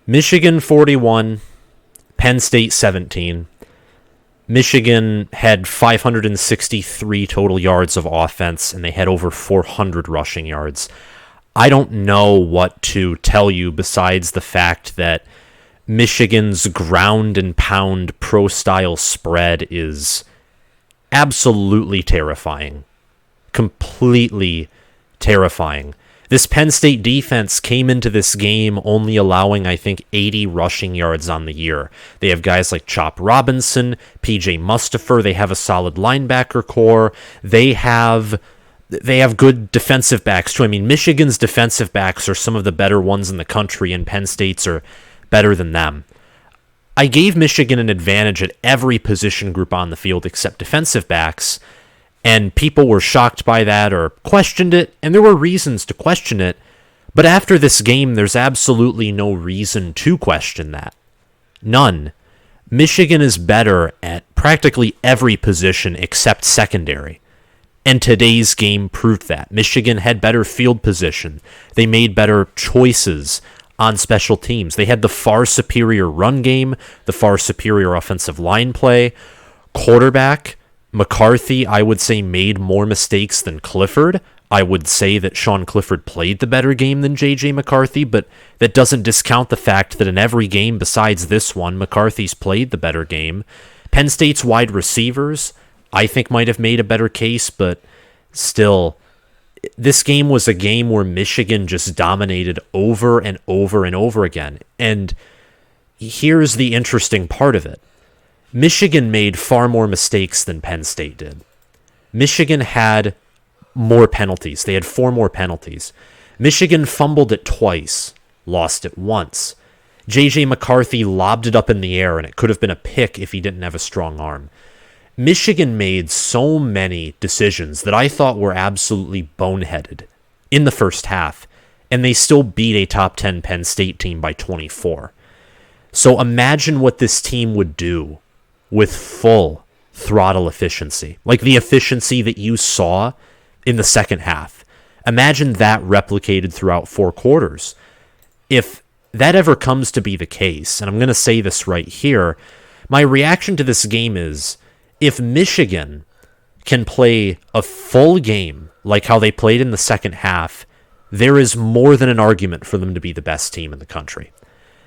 Michigan 41, Penn State 17. Michigan had 563 total yards of offense, and they had over 400 rushing yards. I don't know what to tell you besides the fact that Michigan's ground and pound pro-style spread is absolutely terrifying. Completely terrifying. This Penn State defense came into this game only allowing, I think, 80 rushing yards on the year. They have guys like Chop Robinson, PJ Mustipher. They have a solid linebacker core. They have good defensive backs, too. I mean, Michigan's defensive backs are some of the better ones in the country, and Penn State's are better than them. I gave Michigan an advantage at every position group on the field except defensive backs, and people were shocked by that or questioned it, and there were reasons to question it. But after this game, there's absolutely no reason to question that. None. Michigan is better at practically every position except secondary. And today's game proved that. Michigan had better field position. They made better choices on special teams. They had the far superior run game, the far superior offensive line play. Quarterback, McCarthy, I would say, made more mistakes than Clifford. I would say that Sean Clifford played the better game than J.J. McCarthy, but that doesn't discount the fact that in every game besides this one, McCarthy's played the better game. Penn State's wide receivers, I think, might have made a better case, but still, this game was a game where Michigan just dominated over and over and over again. And here's the interesting part of it. Michigan made far more mistakes than Penn State did. Michigan had more penalties. They had 4 more penalties. Michigan fumbled it twice, lost it once. J.J. McCarthy lobbed it up in the air, and it could have been a pick if he didn't have a strong arm. Michigan made so many decisions that I thought were absolutely boneheaded in the first half, and they still beat a top 10 Penn State team by 24. So imagine what this team would do with full throttle efficiency, like the efficiency that you saw in the second half. Imagine that replicated throughout 4 quarters. If that ever comes to be the case, and I'm going to say this right here, my reaction to this game is, if Michigan can play a full game like how they played in the second half, there is more than an argument for them to be the best team in the country.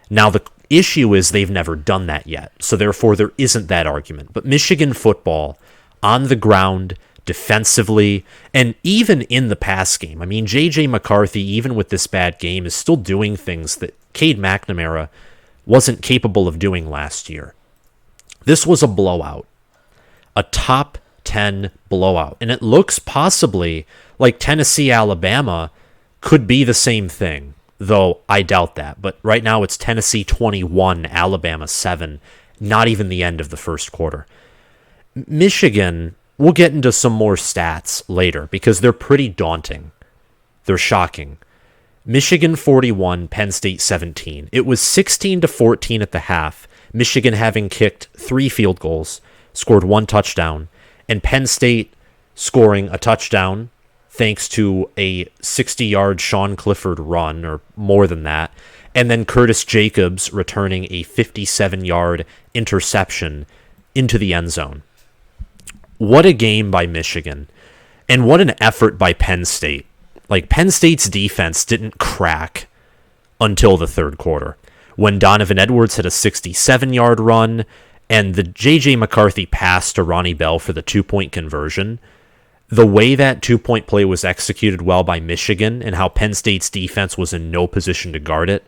Now, the issue is they've never done that yet, so therefore there isn't that argument. But Michigan football, on the ground, defensively, and even in the pass game, I mean, J.J. McCarthy, even with this bad game, is still doing things that Cade McNamara wasn't capable of doing last year. This was a blowout. A top 10 blowout. And it looks possibly like Tennessee-Alabama could be the same thing, though I doubt that. But right now it's Tennessee 21, Alabama 7, not even the end of the first quarter. Michigan, we'll get into some more stats later because they're pretty daunting. They're shocking. Michigan 41, Penn State 17. It was 16-14 at the half, Michigan having kicked 3 field goals, scored 1 touchdown, and Penn State scoring a touchdown thanks to a 60-yard Sean Clifford run, or more than that, and then Curtis Jacobs returning a 57-yard interception into the end zone. What a game by Michigan, and what an effort by Penn State. Like, Penn State's defense didn't crack until the third quarter, when Donovan Edwards had a 67-yard run, and the J.J. McCarthy pass to Ronnie Bell for the 2-point conversion. The way that 2-point play was executed well by Michigan and how Penn State's defense was in no position to guard it,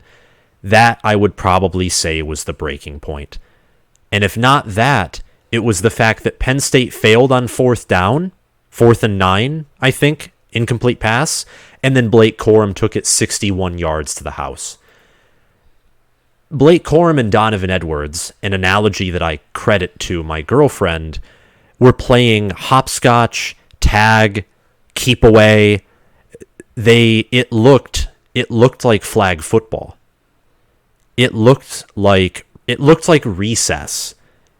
that I would probably say was the breaking point. And if not that, it was the fact that Penn State failed on 4th down, 4th and 9, I think, incomplete pass, and then Blake Corum took it 61 yards to the house. Blake Corum and Donovan Edwards, an analogy that I credit to my girlfriend, were playing hopscotch, tag, keep away. It looked like flag football. It looked like recess,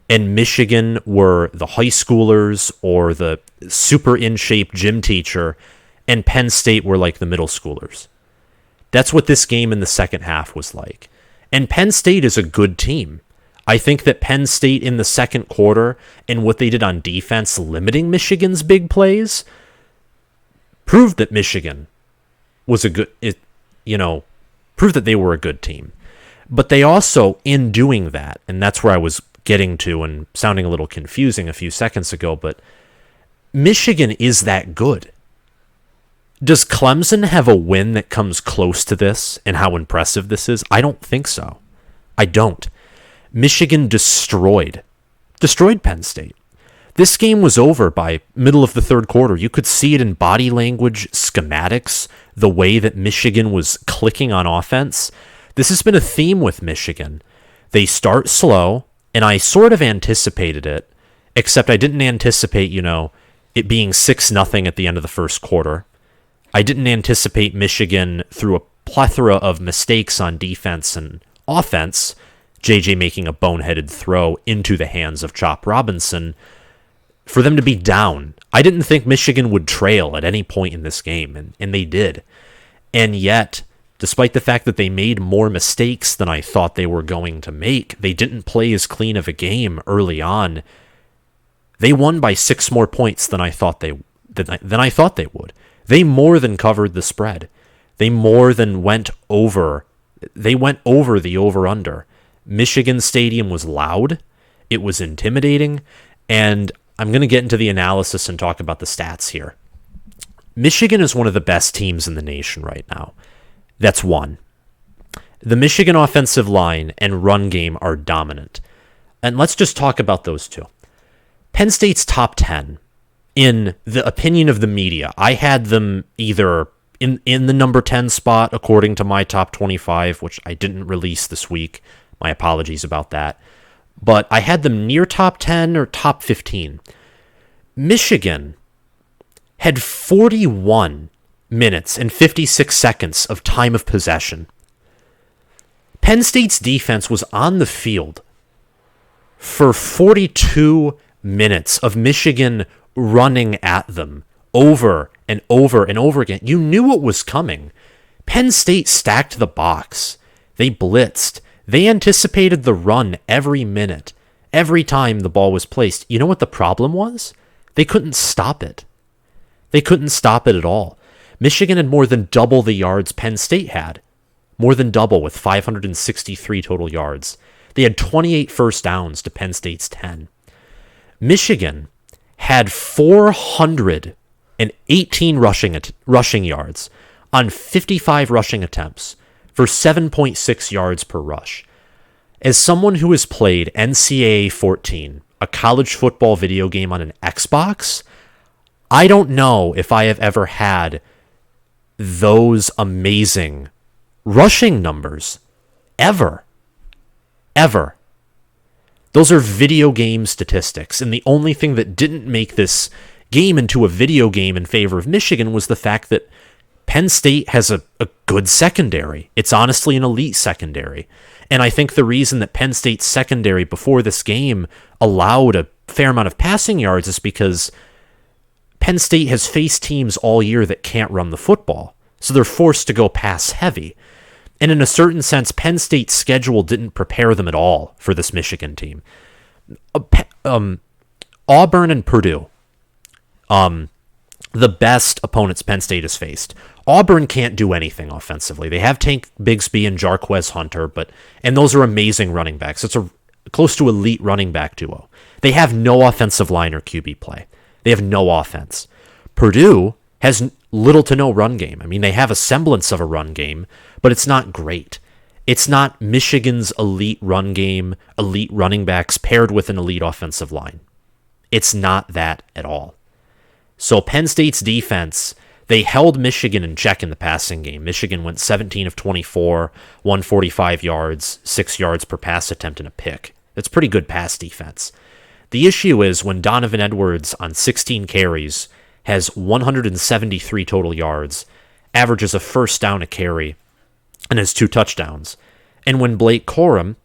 and Michigan were the high schoolers or the super in shape gym teacher, and Penn State were like the middle schoolers. That's what this game in the second half was like. And Penn State is a good team. I think that Penn State in the second quarter and what they did on defense, limiting Michigan's big plays, proved that Michigan was proved that they were a good team. But they also, in doing that, and that's where I was getting to and sounding a little confusing a few seconds ago, but Michigan is that good. Does Clemson have a win that comes close to this and how impressive this is? I don't think so. I don't. Michigan destroyed Penn State. This game was over by middle of the third quarter. You could see it in body language, schematics, the way that Michigan was clicking on offense. This has been a theme with Michigan. They start slow, and I sort of anticipated it, except I didn't anticipate, it being 6-0 at the end of the first quarter. I didn't anticipate Michigan, through a plethora of mistakes on defense and offense, JJ making a boneheaded throw into the hands of Chop Robinson, for them to be down. I didn't think Michigan would trail at any point in this game, and they did. And yet, despite the fact that they made more mistakes than I thought they were going to make, they didn't play as clean of a game early on. They won by 6 more points than I thought they would. They more than covered the spread. They more than went over the over-under. Michigan Stadium was loud. It was intimidating. And I'm going to get into the analysis and talk about the stats here. Michigan is one of the best teams in the nation right now. That's one. The Michigan offensive line and run game are dominant. And let's just talk about those two. Penn State's top 10, in the opinion of the media, I had them either in the number 10 spot according to my top 25, which I didn't release this week. My apologies about that. But I had them near top 10 or top 15. Michigan had 41 minutes and 56 seconds of time of possession. Penn State's defense was on the field for 42 minutes of Michigan running at them over and over and over again. You knew what was coming. Penn State stacked the box. They blitzed. They anticipated the run every minute, every time the ball was placed. You know what the problem was? They couldn't stop it. They couldn't stop it at all. Michigan had more than double the yards Penn State had. More than double, with 563 total yards. They had 28 first downs to Penn State's 10. Michigan had 418 rushing yards on 55 rushing attempts for 7.6 yards per rush. As someone who has played NCAA 14, a college football video game on an Xbox, I don't know if I have ever had those amazing rushing numbers ever. Those are video game statistics, and the only thing that didn't make this game into a video game in favor of Michigan was the fact that Penn State has a good secondary. It's honestly an elite secondary. And I think the reason that Penn State's secondary before this game allowed a fair amount of passing yards is because Penn State has faced teams all year that can't run the football, so they're forced to go pass heavy. And in a certain sense, Penn State's schedule didn't prepare them at all for this Michigan team. Auburn and Purdue, the best opponents Penn State has faced. Auburn can't do anything offensively. They have Tank Bigsby and Jarquez Hunter, and those are amazing running backs. It's a close to elite running back duo. They have no offensive line or QB play. They have no offense. Purdue has little to no run game. I mean, they have a semblance of a run game, but it's not great. It's not Michigan's elite run game, elite running backs paired with an elite offensive line. It's not that at all. So Penn State's defense, they held Michigan in check in the passing game. Michigan went 17 of 24, 145 yards, 6 yards per pass attempt, and a pick. That's pretty good pass defense. The issue is when Donovan Edwards on 16 carries has 173 total yards, averages a first down a carry, and has 2 touchdowns. And when Blake Corum,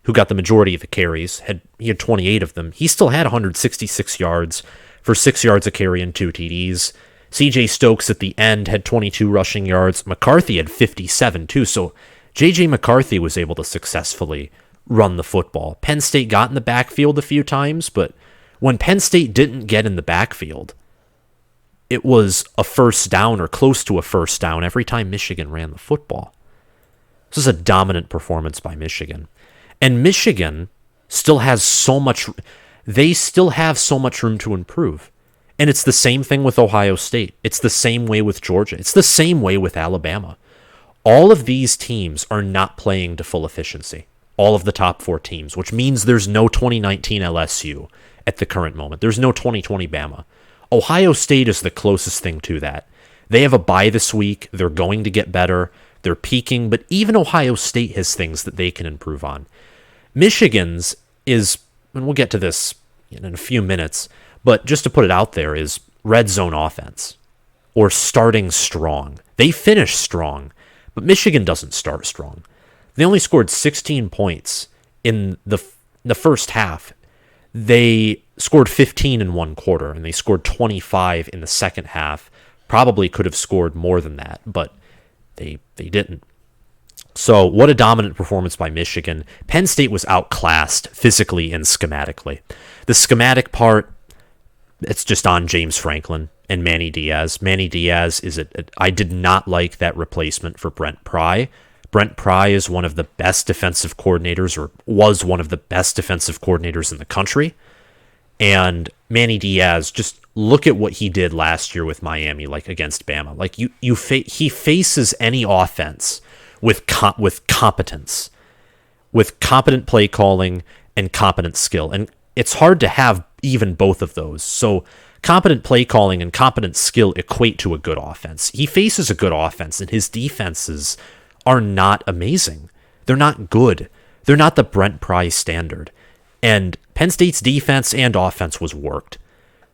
who got the majority of the carries, he had 28 of them, he still had 166 yards for 6 yards a carry and 2 TDs. CJ Stokes at the end had 22 rushing yards. McCarthy had 57 too. So J.J. McCarthy was able to successfully run the football. Penn State got in the backfield a few times, but when Penn State didn't get in the backfield, it was a first down or close to a first down every time Michigan ran the football. This is a dominant performance by Michigan. And Michigan still has so much, they still have so much room to improve. And it's the same thing with Ohio State. It's the same way with Georgia. It's the same way with Alabama. All of these teams are not playing to full efficiency. All of the top 4 teams, which means there's no 2019 LSU at the current moment. There's no 2020 Bama. Ohio State is the closest thing to that. They have a bye this week. They're going to get better. They're peaking, but even Ohio State has things that they can improve on. Michigan's is, and we'll get to this in a few minutes, but just to put it out there, is red zone offense or starting strong. They finish strong, but Michigan doesn't start strong. They only scored 16 points in the first half. They scored 15 in one quarter, and they scored 25 in the second half. Probably could have scored more than that, but they didn't. So what a dominant performance by Michigan. Penn State was outclassed physically and schematically. The schematic part, it's just on James Franklin and Manny Diaz. Manny Diaz I did not like that replacement for Brent Pry. Brent Pry is one of the best defensive coordinators, or was one of the best defensive coordinators in the country. And Manny Diaz, just look at what he did last year with Miami, like against Bama. Like he faces any offense with competence, with competent play calling and competent skill. And it's hard to have even both of those. So competent play calling and competent skill equate to a good offense. He faces a good offense, and his defenses are not amazing. They're not good. They're not the Brent Pry standard. And Penn State's defense and offense was worked.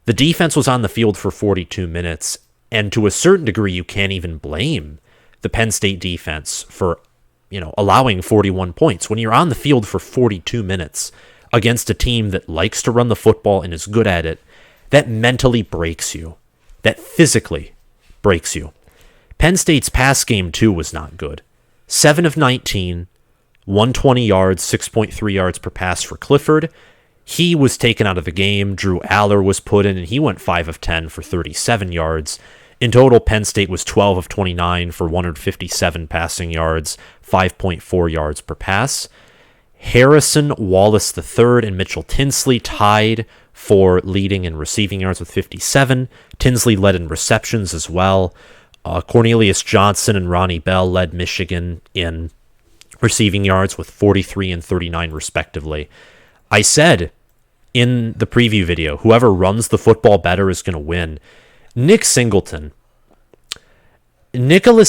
The defense was on the field for 42 minutes, and to a certain degree, you can't even blame the Penn State defense for, allowing 41 points. When you're on the field for 42 minutes against a team that likes to run the football and is good at it, that mentally breaks you. That physically breaks you. Penn State's pass game, too, was not good. 7 of 19, 120 yards, 6.3 yards per pass for Clifford. He was taken out of the game. Drew Aller was put in, and he went 5 of 10 for 37 yards. In total, Penn State was 12 of 29 for 157 passing yards, 5.4 yards per pass. Harrison, Wallace III, and Mitchell Tinsley tied for leading in receiving yards with 57. Tinsley led in receptions as well. Cornelius Johnson and Ronnie Bell led Michigan in receiving yards with 43 and 39 respectively. I said in the preview video, whoever runs the football better is going to win. Nicholas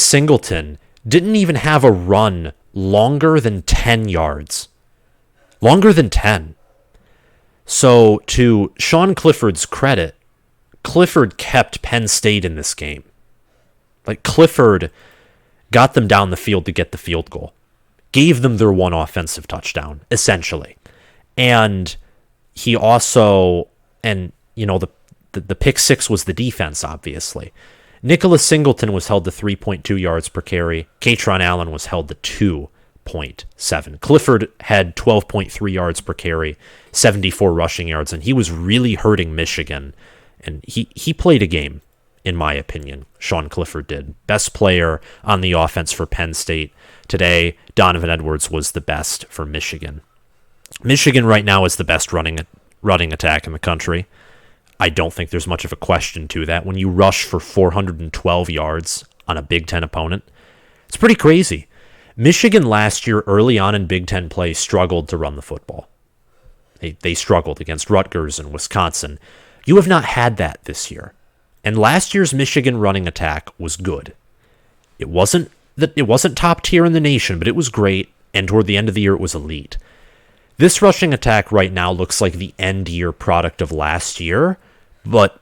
Singleton didn't even have a run longer than 10 yards. Longer than 10. So to Sean Clifford's credit, Clifford kept Penn State in this game. Like, Clifford got them down the field to get the field goal. Gave them their one offensive touchdown, essentially. And he also, the pick six was the defense, obviously. Nicholas Singleton was held to 3.2 yards per carry. Kaytron Allen was held to 2.7. Clifford had 12.3 yards per carry, 74 rushing yards, and he was really hurting Michigan. And he played a game, in my opinion. Sean Clifford did. Best player on the offense for Penn State today. Donovan Edwards was the best for Michigan. Michigan right now is the best running attack in the country. I don't think there's much of a question to that. When you rush for 412 yards on a Big Ten opponent, it's pretty crazy. Michigan last year, early on in Big Ten play, struggled to run the football. They struggled against Rutgers and Wisconsin. You have not had that this year. And last year's Michigan running attack was good. It wasn't top tier in the nation, but it was great, and toward the end of the year it was elite. This rushing attack right now looks like the end year product of last year, but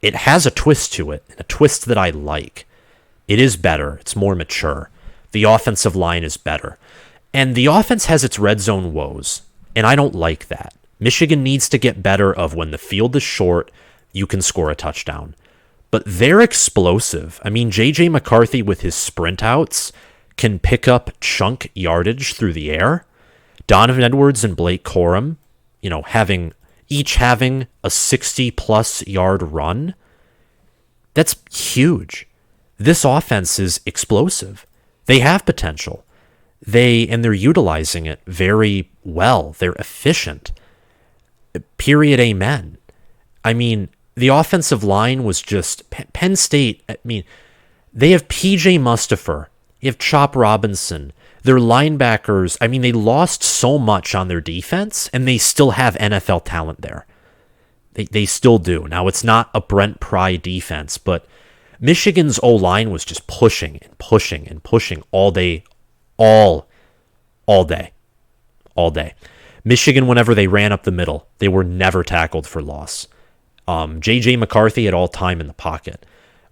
it has a twist to it, and a twist that I like. It is better. It's more mature. The offensive line is better. And the offense has its red zone woes, and I don't like that. Michigan needs to get better of when the field is short, you can score a touchdown. But they're explosive. I mean, J.J. McCarthy with his sprint outs can pick up chunk yardage through the air, Donovan Edwards and Blake Corum, each having a 60-plus yard run, that's huge. This offense is explosive. They have potential. They're utilizing it very well. They're efficient. Period. Amen. I mean, the offensive line was just Penn State. I mean, they have PJ Mustipher. You have Chop Robinson. Their linebackers, I mean, they lost so much on their defense, and they still have NFL talent there. They still do. Now, it's not a Brent Pry defense, but Michigan's O-line was just pushing and pushing and pushing all day, all day. Michigan, whenever they ran up the middle, they were never tackled for loss. J.J. McCarthy at all time in the pocket.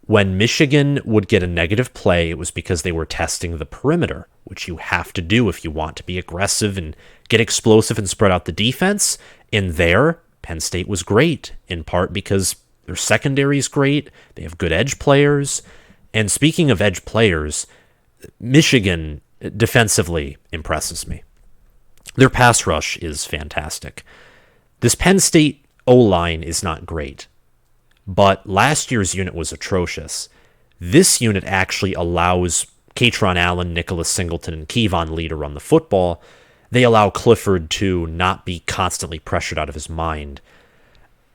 When Michigan would get a negative play, it was because they were testing the perimeter, which you have to do if you want to be aggressive and get explosive and spread out the defense. In there, Penn State was great, in part because their secondary is great. They have good edge players. And speaking of edge players, Michigan defensively impresses me. Their pass rush is fantastic. This Penn State O-line is not great, but last year's unit was atrocious. This unit actually allows Kaytron Allen, Nicholas Singleton, and Kevon Lee to run the football. They allow Clifford to not be constantly pressured out of his mind.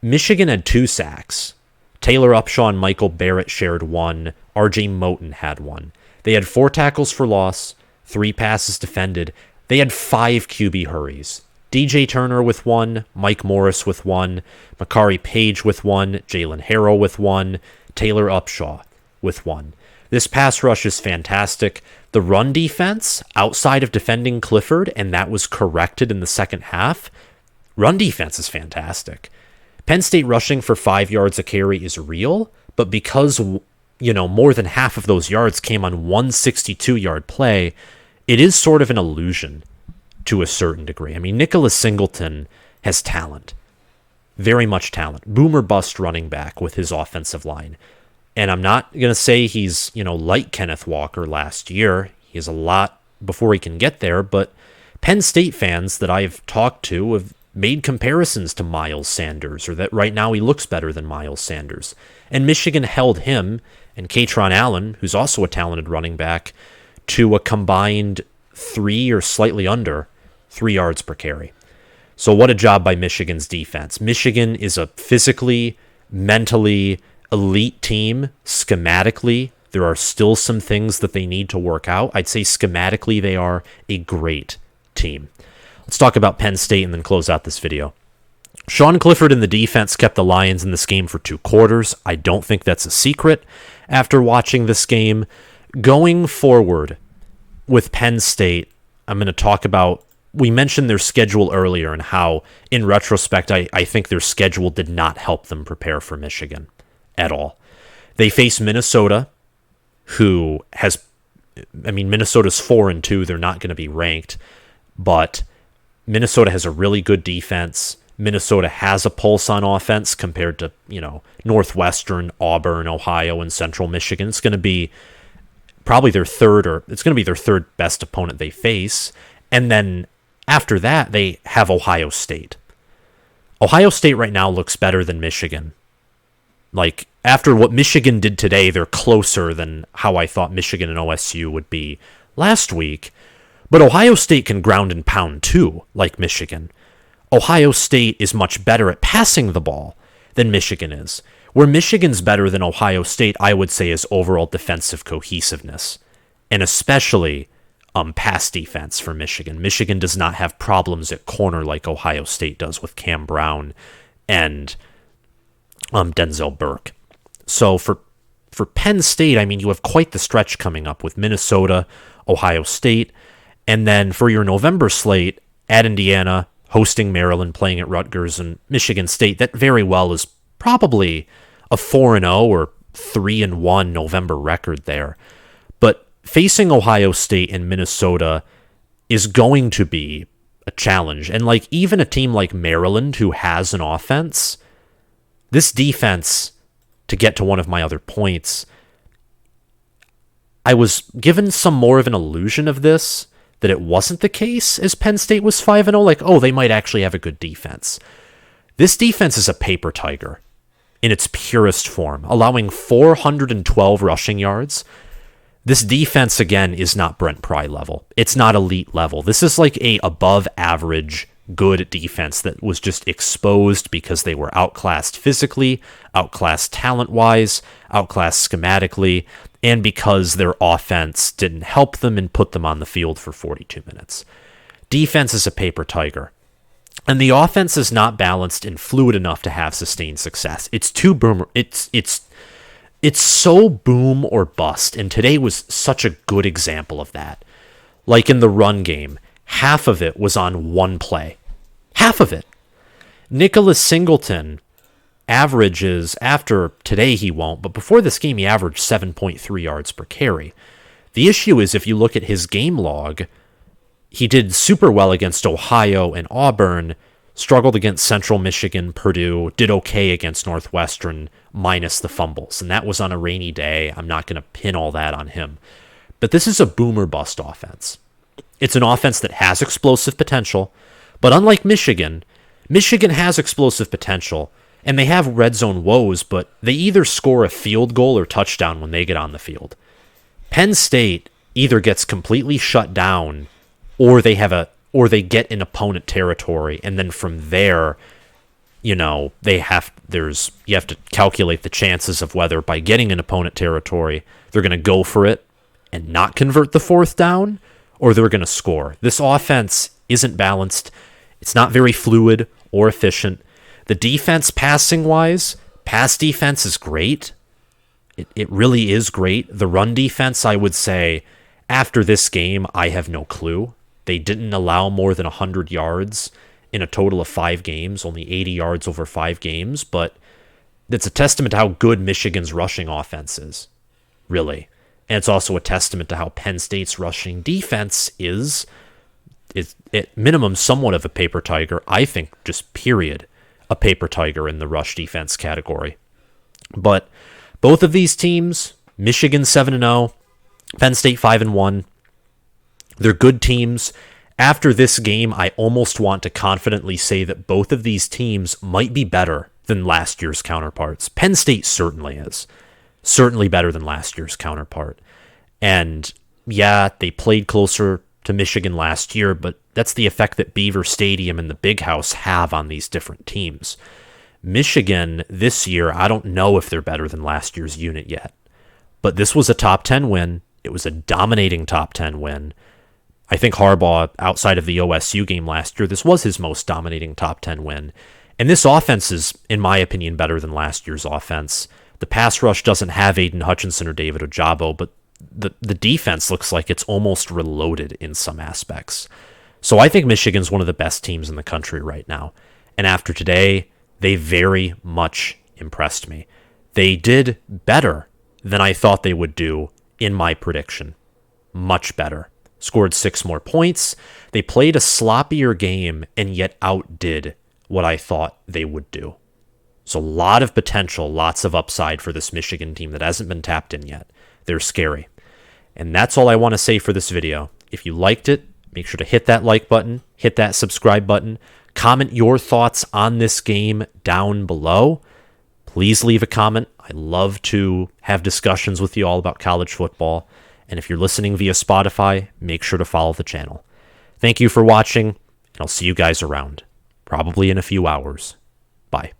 Michigan had 2 sacks. Taylor Upshaw and Michael Barrett shared 1. R.J. Moten had 1. They had 4 tackles for loss, 3 passes defended. They had 5 QB hurries. DJ Turner with 1, Mike Morris with 1, Makari Page with 1, Jalen Harrow with 1, Taylor Upshaw with 1. This pass rush is fantastic. The run defense, outside of defending Clifford, and that was corrected in the second half, run defense is fantastic. Penn State rushing for 5 yards a carry is real, but because, more than half of those yards came on 162-yard play, it is sort of an illusion to a certain degree. I mean, Nicholas Singleton has talent, very much talent. Boomer bust running back with his offensive line. And I'm not going to say he's, like Kenneth Walker last year. He has a lot before he can get there, but Penn State fans that I've talked to have made comparisons to Miles Sanders, or that right now he looks better than Miles Sanders. And Michigan held him and Kaytron Allen, who's also a talented running back, to a combined 3 or slightly under 3 yards per carry. So what a job by Michigan's defense. Michigan is a physically, mentally elite team. Schematically, there are still some things that they need to work out. I'd say schematically they are a great team. Let's talk about Penn State and then close out this video. Sean Clifford and the defense kept the Lions in this game for 2 quarters. I don't think that's a secret after watching this game. Going forward with Penn State, I'm going to talk about, we mentioned their schedule earlier and how, in retrospect, I think their schedule did not help them prepare for Michigan at all. They face Minnesota, who has, Minnesota's 4-2. They're not going to be ranked, but Minnesota has a really good defense. Minnesota has a pulse on offense compared to, Northwestern, Auburn, Ohio, and Central Michigan. It's going to be probably their third best opponent they face. And then after that, they have Ohio State. Ohio State right now looks better than Michigan. Like, after what Michigan did today, they're closer than how I thought Michigan and OSU would be last week. But Ohio State can ground and pound too, like Michigan. Ohio State is much better at passing the ball than Michigan is. Where Michigan's better than Ohio State, I would say, is overall defensive cohesiveness, and especially pass defense for Michigan. Michigan does not have problems at corner like Ohio State does with Cam Brown and Denzel Burke. So for Penn State, you have quite the stretch coming up with Minnesota, Ohio State, and then for your November slate, at Indiana, hosting Maryland, playing at Rutgers, and Michigan State. That very well is probably a 4-0 or 3-1 November record there. But facing Ohio State and Minnesota is going to be a challenge. And even a team like Maryland, who has an offense, this defense, to get to one of my other points, I was given some more of an illusion of this, that it wasn't the case as Penn State was 5-0, like, oh, they might actually have a good defense. This defense is a paper tiger in its purest form, allowing 412 rushing yards. This defense, again, is not Brent Pry level. It's not elite level. This is like a above average good defense that was just exposed because they were outclassed physically, outclassed talent-wise, outclassed schematically, and because their offense didn't help them and put them on the field for 42 minutes. Defense is a paper tiger. And the offense is not balanced and fluid enough to have sustained success. It's too boomer. It's so boom or bust. And today was such a good example of that. Like in the run game, half of it was on one play. Half of it. Nicholas Singleton averages, after today he won't, but before this game he averaged 7.3 yards per carry. The issue is if you look at his game log, he did super well against Ohio and Auburn, struggled against Central Michigan, Purdue, did okay against Northwestern, minus the fumbles. And that was on a rainy day. I'm not going to pin all that on him. But this is a boomer bust offense. It's an offense that has explosive potential, but unlike Michigan, Michigan has explosive potential, and they have red zone woes, but they either score a field goal or touchdown when they get on the field. Penn State either gets completely shut down or they get in opponent territory, and then from there, you have to calculate the chances of whether by getting in opponent territory they're going to go for it and not convert the fourth down, or they're going to score. This offense isn't balanced. It's not very fluid or efficient. The defense, passing-wise, pass defense is great. It really is great. The run defense, I would say, after this game, I have no clue. They didn't allow more than 100 yards in a total of 5 games, only 80 yards over 5 games, but it's a testament to how good Michigan's rushing offense is, really. And it's also a testament to how Penn State's rushing defense is at minimum somewhat of a paper tiger. I think just period a paper tiger in the rush defense category. But both of these teams, Michigan 7-0, Penn State 5-1, they're good teams. After this game, I almost want to confidently say that both of these teams might be better than last year's counterparts. Penn State certainly is. Certainly better than last year's counterpart. And yeah, they played closer to Michigan last year, but that's the effect that Beaver Stadium and the Big House have on these different teams. Michigan this year, I don't know if they're better than last year's unit yet, but this was a top 10 win. It was a dominating top 10 win. I think Harbaugh, outside of the OSU game last year, this was his most dominating top 10 win. And this offense is, in my opinion, better than last year's offense. The pass rush doesn't have Aiden Hutchinson or David Ojabo, but the defense looks like it's almost reloaded in some aspects. So I think Michigan's one of the best teams in the country right now. And after today, they very much impressed me. They did better than I thought they would do in my prediction. Much better. Scored 6 more points. They played a sloppier game and yet outdid what I thought they would do. So a lot of potential, lots of upside for this Michigan team that hasn't been tapped in yet. They're scary. And that's all I want to say for this video. If you liked it, make sure to hit that like button, hit that subscribe button, comment your thoughts on this game down below. Please leave a comment. I love to have discussions with you all about college football. And if you're listening via Spotify, make sure to follow the channel. Thank you for watching, and I'll see you guys around, probably in a few hours. Bye.